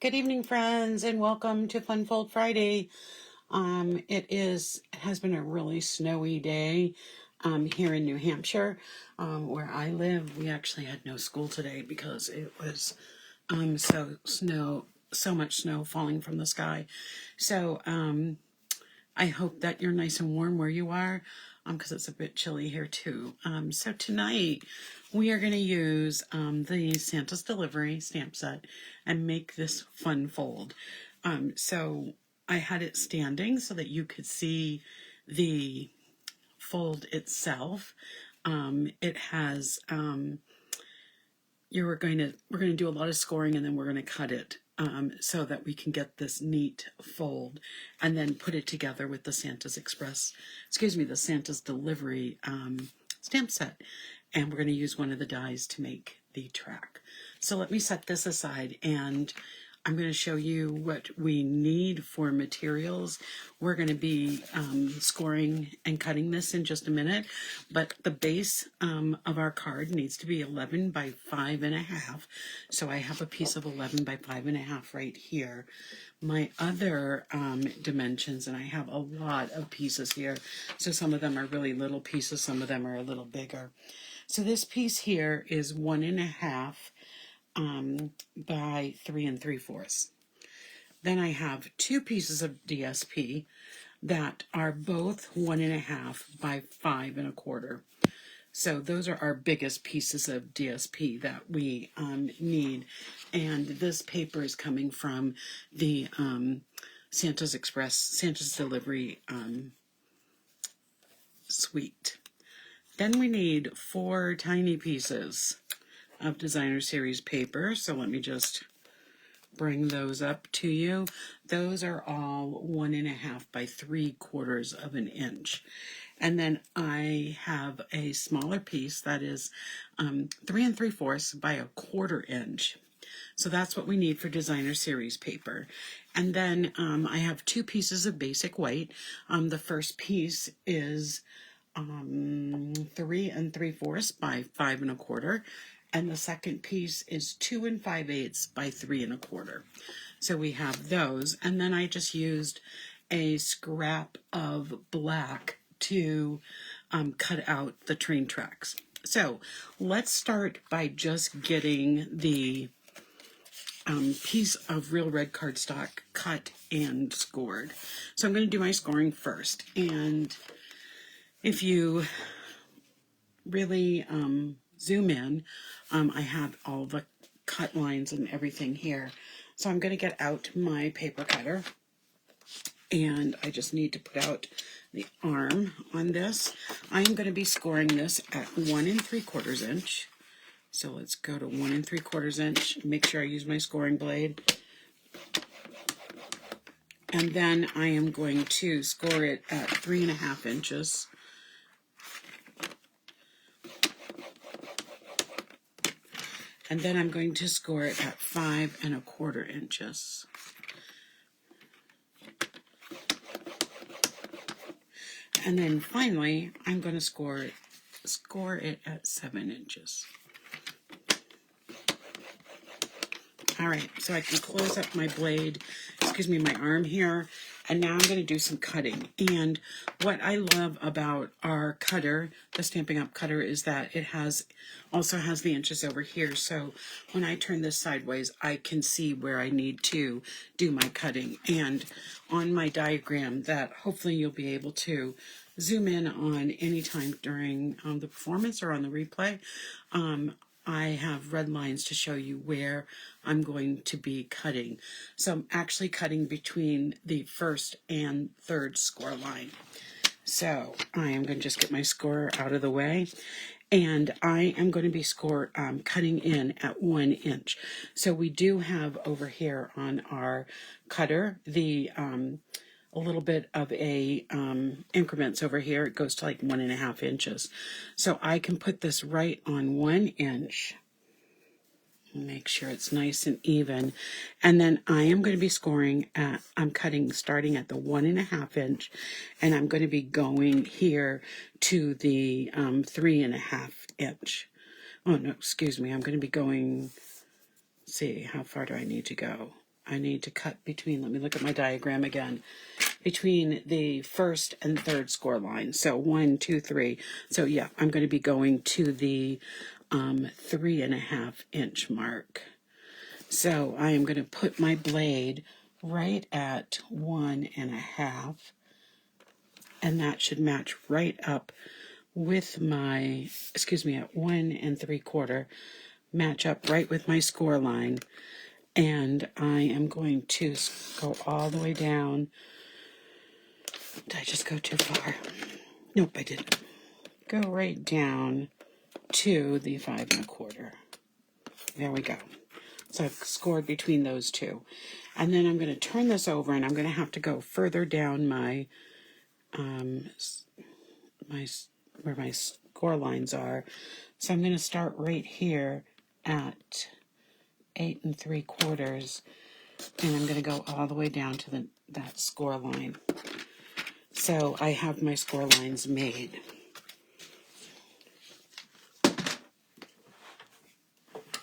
Good evening, friends, and welcome to Fun Fold Friday. It has been a really snowy day here in New Hampshire, where I live. We actually had no school today because it was so much snow falling from the sky. So I hope that you're nice and warm where you are, because it's a bit chilly here too. So tonight we are going to use the Santa's Delivery stamp set and make this fun fold. So I had it standing so that you could see the fold itself. It has we're going to do a lot of scoring, and then we're going to cut it so that we can get this neat fold and then put it together with the the Santa's Delivery stamp set. And we're going to use one of the dies to make the track. So let me set this aside, and I'm going to show you what we need for materials. We're going to be scoring and cutting this in just a minute, but the base of our card needs to be 11 by 5.5. So I have a piece of 11 by 5.5 right here. My other dimensions, and I have a lot of pieces here, so some of them are really little pieces, some of them are a little bigger. So this piece here is 1.5 by 3 3/4. Then I have two pieces of DSP that are both 1.5 by 5 1/4. So those are our biggest pieces of DSP that we need. And this paper is coming from the Santa's Delivery suite. Then we need 4 tiny pieces of Designer Series paper. So let me just bring those up to you. Those are all 1.5 by 3/4 of an inch. And then I have a smaller piece that is 3 3/4 by 1/4 inch. So that's what we need for Designer Series paper. And then I have 2 pieces of basic white. The first piece is 3 3/4 by 5 1/4. And the second piece is 2 5/8 by 3 1/4. So we have those. And then I just used a scrap of black to cut out the train tracks. So let's start by just getting the piece of real red cardstock cut and scored. So I'm going to do my scoring first. And if you really zoom in, I have all the cut lines and everything here. So I'm going to get out my paper cutter, and I just need to put out the arm on this. I'm going to be scoring this at 1 3/4 inch. So let's go to 1 3/4 inch. Make sure I use my scoring blade. And then I am going to score it at 3.5 inches. And then I'm going to score it at 5 1/4 inches. And then finally, I'm going to score it at 7 inches. All right, so I can close up my blade, my arm here, and now I'm going to do some cutting. And what I love about our cutter, the Stampin' Up! Cutter, is that it also has the inches over here. So when I turn this sideways, I can see where I need to do my cutting. And on my diagram that hopefully you'll be able to zoom in on anytime during the performance or on the replay, I have red lines to show you where I'm going to be cutting. So I'm actually cutting between the first and third score line. So I am going to just get my score out of the way. And I am going to be cutting in at 1 inch. So we do have over here on our cutter the a little bit of a increments over here. It goes to like 1.5 inches. So I can put this right on 1 inch. Make sure it's nice and even. And then I am going to be I'm cutting starting at the 1.5 inch, and I'm going to be going here to the 3.5 inch. Oh no, excuse me. I'm going to be going, let's see, how far do I need to go? I need to cut between, let me look at my diagram again, between the first and third score line. So 1, 2, 3. So yeah, I'm going to be going to the 3.5 inch mark. So I am going to put my blade right at 1.5, and that should match right up with my, at 1 3/4, match up right with my score line. And I am going to go all the way down. Did I just go too far? Nope, I didn't. Go right down to the 5 1/4. There we go. So I've scored between those two. And then I'm going to turn this over, and I'm going to have to go further down my where my score lines are. So I'm going to start right here at 8 3/4, and I'm going to go all the way down to that score line. So I have my score lines made.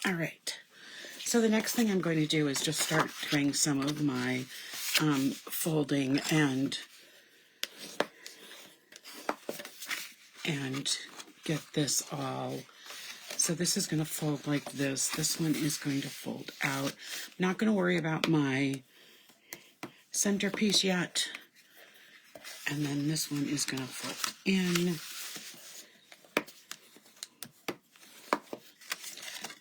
All right. So the next thing I'm going to do is just start doing some of my folding and get this all. So this is going to fold like this. This one is going to fold out. I'm not going to worry about my centerpiece yet. And then this one is going to fold in.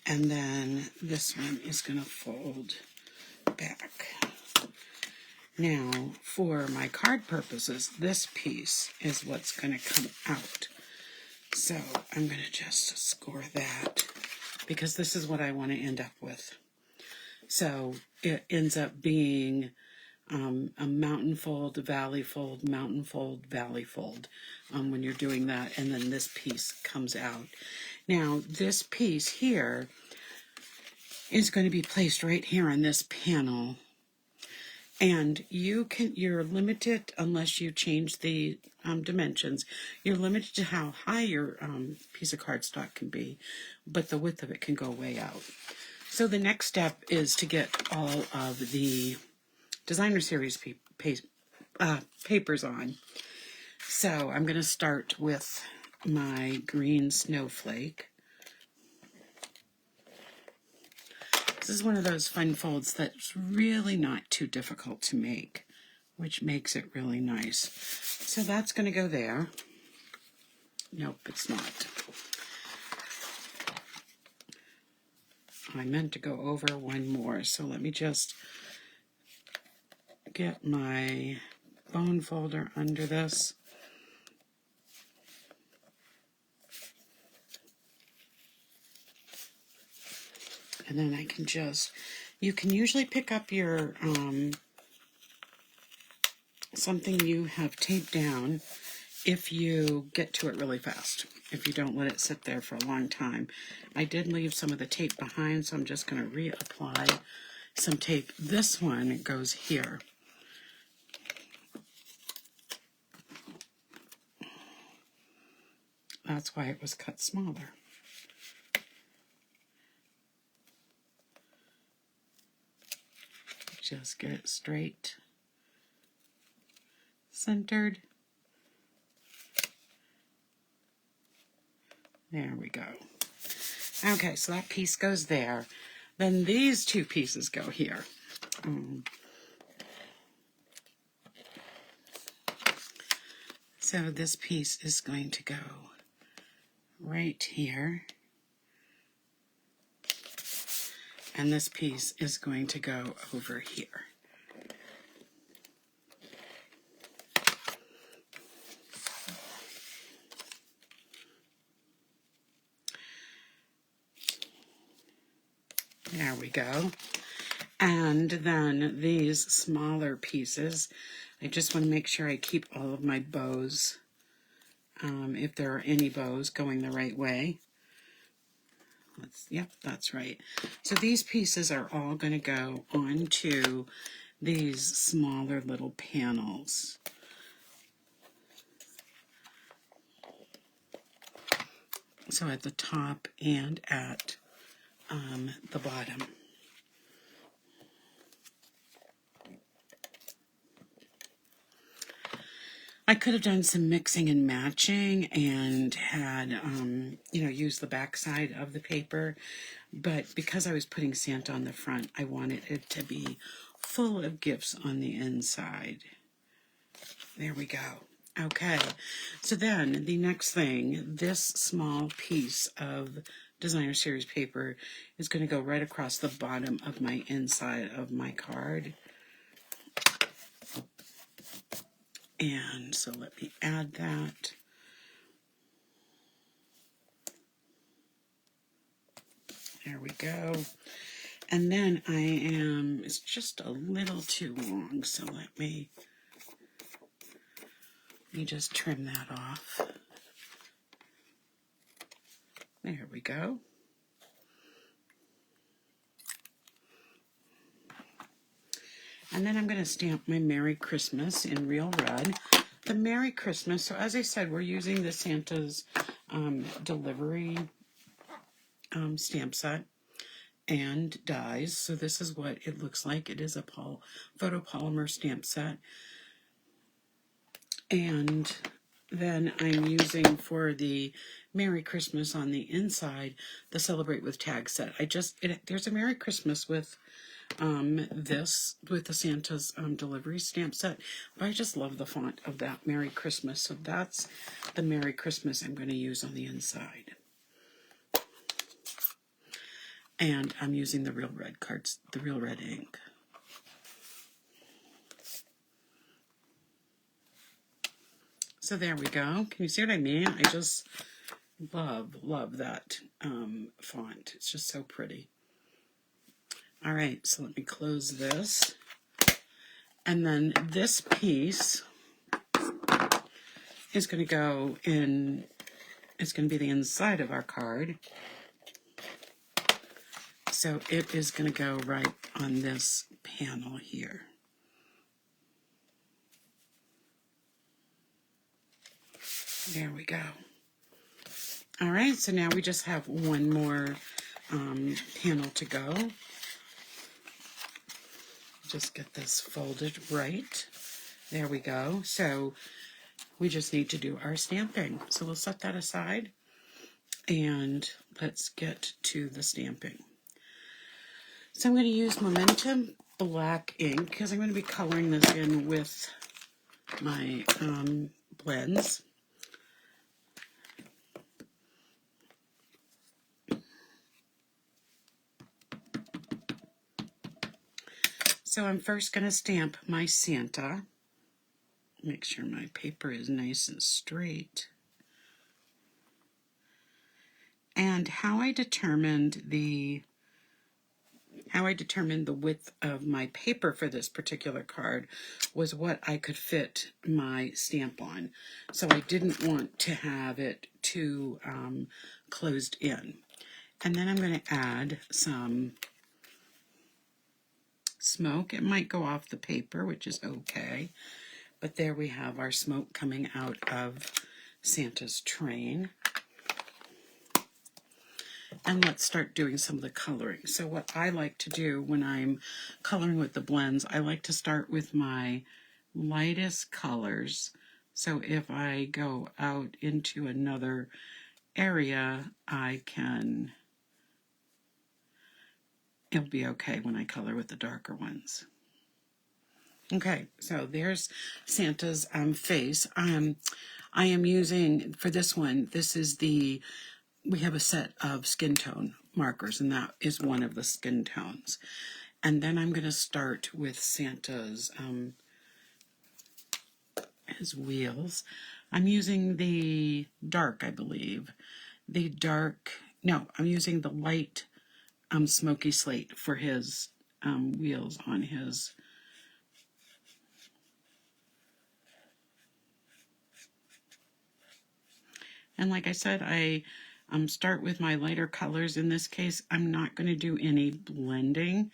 And then this one is going to fold back. Now, for my card purposes, this piece is what's going to come out. So I'm going to just score that because this is what I want to end up with. So it ends up being a mountain fold, valley fold, mountain fold, valley fold when you're doing that. And then this piece comes out. Now, this piece here is going to be placed right here on this panel. And you're limited, unless you change the dimensions, you're limited to how high your piece of cardstock can be, but the width of it can go way out. So the next step is to get all of the designer series papers on. So I'm going to start with my green snowflake. This is one of those fun folds that's really not too difficult to make, which makes it really nice. So that's going to go there. Nope, it's not. I meant to go over one more, so let me just get my bone folder under this. And then I can just, you can usually pick up your, something you have taped down if you get to it really fast, if you don't let it sit there for a long time. I did leave some of the tape behind, so I'm just going to reapply some tape. This one goes here. That's why it was cut smaller. Just get it straight, centered. There we go. Okay, so that piece goes there. Then these two pieces go here. So this piece is going to go right here. And this piece is going to go over here. There we go. And then these smaller pieces, I just want to make sure I keep all of my bows, if there are any bows, going the right way. Yep, that's right. So these pieces are all going to go onto these smaller little panels. So at the top and at the bottom. I could have done some mixing and matching and had, used the back side of the paper, but because I was putting Santa on the front, I wanted it to be full of gifts on the inside. There we go. Okay, so then the next thing, this small piece of Designer Series paper is going to go right across the bottom of my inside of my card. And so let me add that. There we go. And then it's just a little too long, so let me just trim that off. There we go. And then I'm going to stamp my Merry Christmas in Real Red. The Merry Christmas, so as I said, we're using the Santa's delivery stamp set and dies. So this is what it looks like. It is a photopolymer stamp set. And then I'm using for the Merry Christmas on the inside the Celebrate with Tag set. There's a Merry Christmas with with the Santa's delivery stamp set, but I just love the font of that Merry Christmas, so that's the Merry Christmas I'm going to use on the inside. And I'm using the Real Red cards, the Real Red ink. So there we go. Can you see what I mean? I just love that font. It's just so pretty. All right, so let me close this. And then this piece is going to go in, it's going to be the inside of our card. So it is going to go right on this panel here. There we go. All right, so now we just have one more panel to go. Just get this folded right. There we go. So we just need to do our stamping. So we'll set that aside and let's get to the stamping. So I'm going to use Momentum Black ink because I'm going to be coloring this in with my blends. So I'm first going to stamp my Santa. Make sure my paper is nice and straight. And how I determined the width of my paper for this particular card was what I could fit my stamp on. So I didn't want to have it too closed in. And then I'm going to add some smoke. It might go off the paper, which is okay. But there we have our smoke coming out of Santa's train. And let's start doing some of the coloring. So what I like to do when I'm coloring with the blends, I like to start with my lightest colors. So if I go out into another area, it'll be okay when I color with the darker ones. Okay, so there's Santa's face. I am using, for this one, we have a set of skin tone markers, and that is one of the skin tones. And then I'm going to start with Santa's his wheels. I'm using the dark, I believe. I'm using the light smoky slate for his wheels on his. And like I said, I start with my lighter colors. In this case, I'm not going to do any blending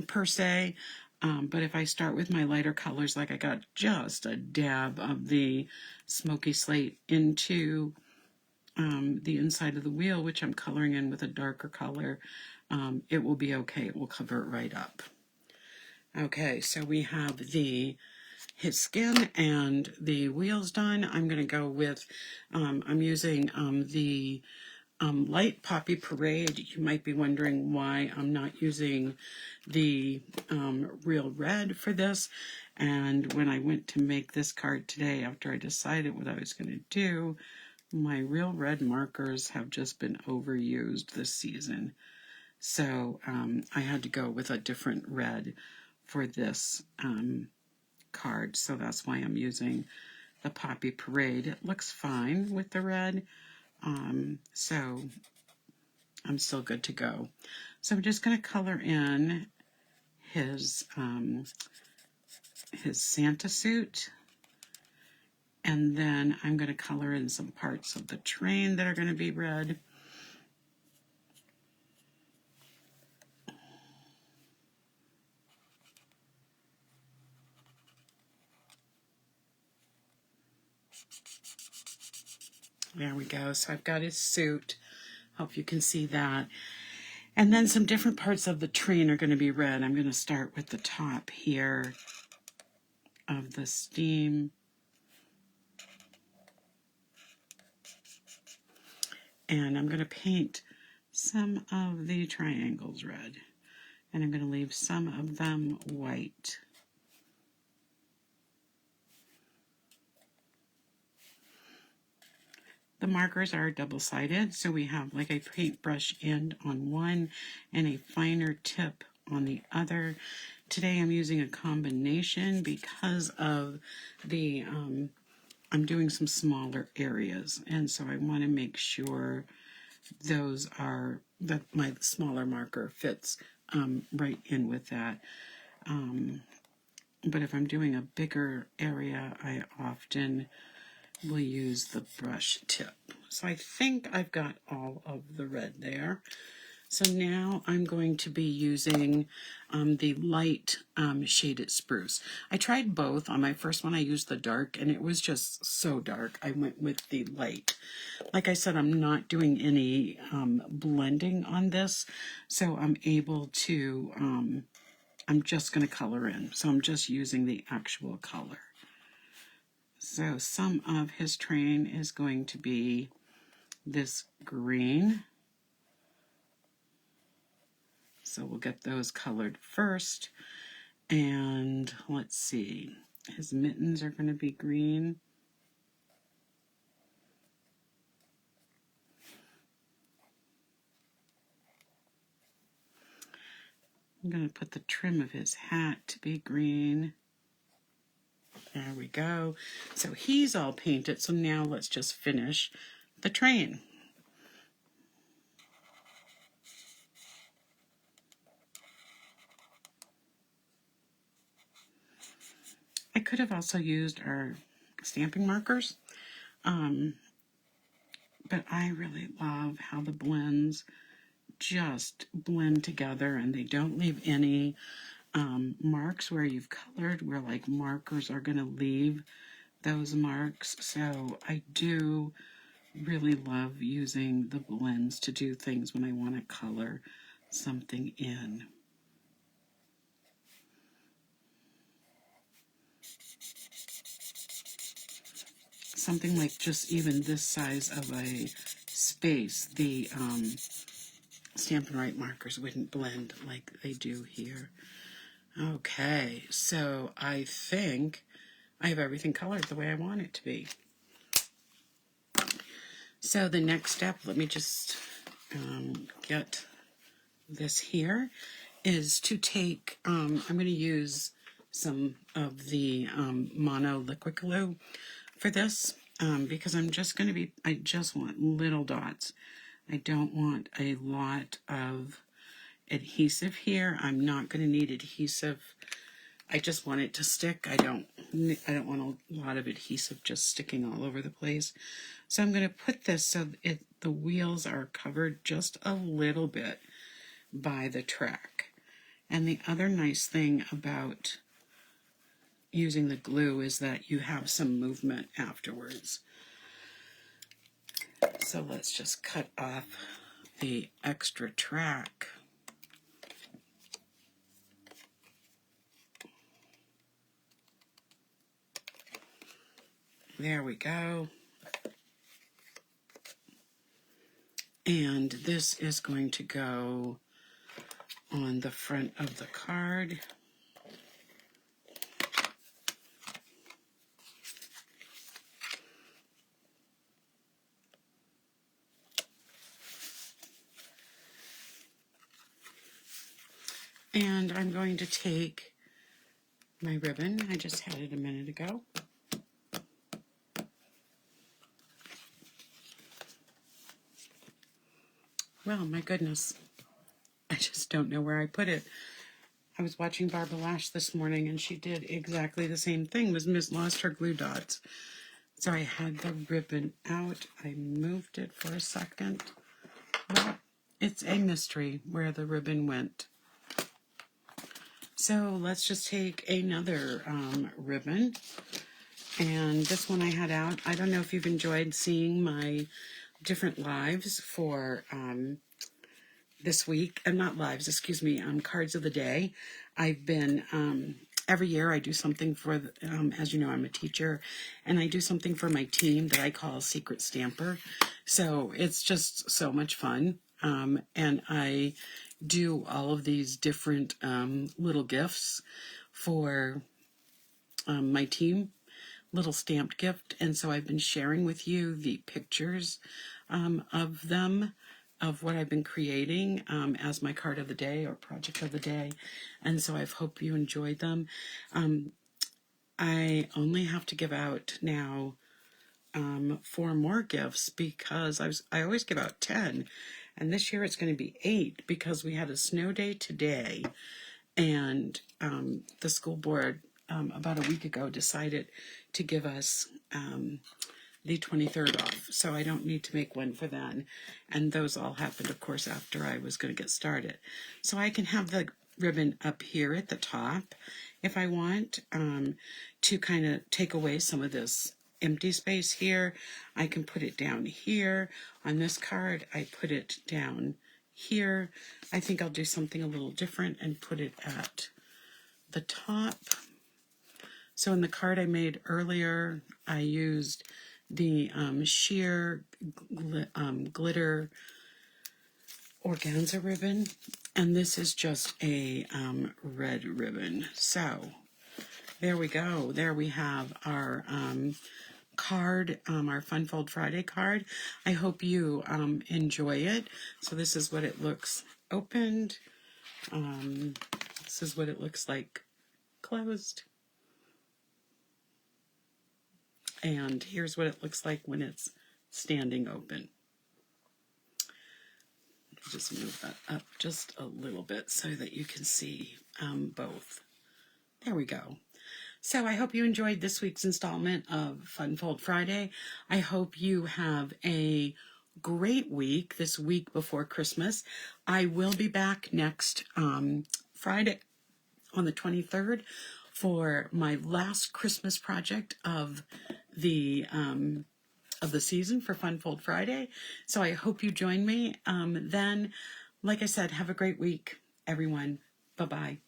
per se, but if I start with my lighter colors, like I got just a dab of the smoky slate into the inside of the wheel, which I'm coloring in with a darker color, it will be okay. It will cover it right up. Okay, so we have the his skin and the wheels done, I'm going to go with, I'm using the Light Poppy Parade. You might be wondering why I'm not using the Real Red for this. And when I went to make this card today, after I decided what I was going to do, my Real Red markers have just been overused this season. So I had to go with a different red for this card. So that's why I'm using the Poppy Parade. It looks fine with the red. So I'm still good to go. So I'm just going to color in his Santa suit. And then I'm going to color in some parts of the train that are going to be red. There we go. So I've got his suit. Hope you can see that. And then some different parts of the train are going to be red. I'm going to start with the top here of the steam. And I'm going to paint some of the triangles red. And I'm going to leave some of them white. The markers are double-sided, so we have like a paintbrush end on one and a finer tip on the other. Today I'm using a combination because of the, I'm doing some smaller areas, and so I want to make sure those are, that my smaller marker fits right in with that. But if I'm doing a bigger area, I often will use the brush tip. So I think I've got all of the red there. So now I'm going to be using the light shaded spruce. I tried both. On my first one I used the dark and it was just so dark. I went with the light. Like I said, I'm not doing any blending on this, so I'm able to, I'm just going to color in. So I'm just using the actual color. So some of his train is going to be this green. So we'll get those colored first. And let's see, his mittens are going to be green. I'm going to put the trim of his hat to be green. There we go. So he's all painted. So now let's just finish the train. I could have also used our stamping markers, but I really love how the blends just blend together and they don't leave any marks where you've colored, where like markers are going to leave those marks. So I do really love using the blends to do things when I want to color something in. Something like just even this size of a space, the Stampin' Write markers wouldn't blend like they do here. Okay, so I think I have everything colored the way I want it to be. So the next step, let me just get this here, is to take, I'm going to use some of the Mono liquid glue for this because I'm just going to be, I just want little dots. I don't want a lot of adhesive here. I'm not going to need adhesive. I just want it to stick. I don't want a lot of adhesive just sticking all over the place. So I'm going to put this so the wheels are covered just a little bit by the track. And the other nice thing about using the glue is that you have some movement afterwards. So let's just cut off the extra track. There we go. And this is going to go on the front of the card. And I'm going to take my ribbon. I just had it a minute ago. Well, my goodness. I just don't know where I put it. I was watching Barbara Lash this morning, and she did exactly the same thing. Miss lost her glue dots. So I had the ribbon out. I moved it for a second. Well, it's a mystery where the ribbon went. So let's just take another ribbon. And this one I had out. I don't know if you've enjoyed seeing my different lives for this week. Not lives, excuse me, cards of the day. I've been, every year I do something for, as you know, I'm a teacher, and I do something for my team that I call Secret Stamper. So it's just so much fun. And I do all of these different little gifts for my team, little stamped gift. And so I've been sharing with you the pictures of them, of what I've been creating as my card of the day or project of the day. And so I hope you enjoyed them. I only have to give out now 4 more gifts because I always give out 10. And this year it's going to be 8 because we had a snow day today. And the school board about a week ago decided to give us the 23rd off. So I don't need to make one for then. And those all happened, of course, after I was going to get started. So I can have the ribbon up here at the top if I want to kind of take away some of this empty space here. I can put it down here. On this card, I put it down here. I think I'll do something a little different and put it at the top. So in the card I made earlier, I used the sheer glitter organza ribbon, and this is just a red ribbon. So there we go. There we have our card, our Fun Fold Friday card. I hope you enjoy it. So this is what it looks opened. This is what it looks like closed. And here's what it looks like when it's standing open. Just move that up just a little bit so that you can see both. There we go. So I hope you enjoyed this week's installment of Fun Fold Friday. I hope you have a great week, this week before Christmas. I will be back next Friday on the 23rd for my last Christmas project of the season for Fun Fold Friday. So I hope you join me then. Like I said, have a great week, everyone. Bye-bye.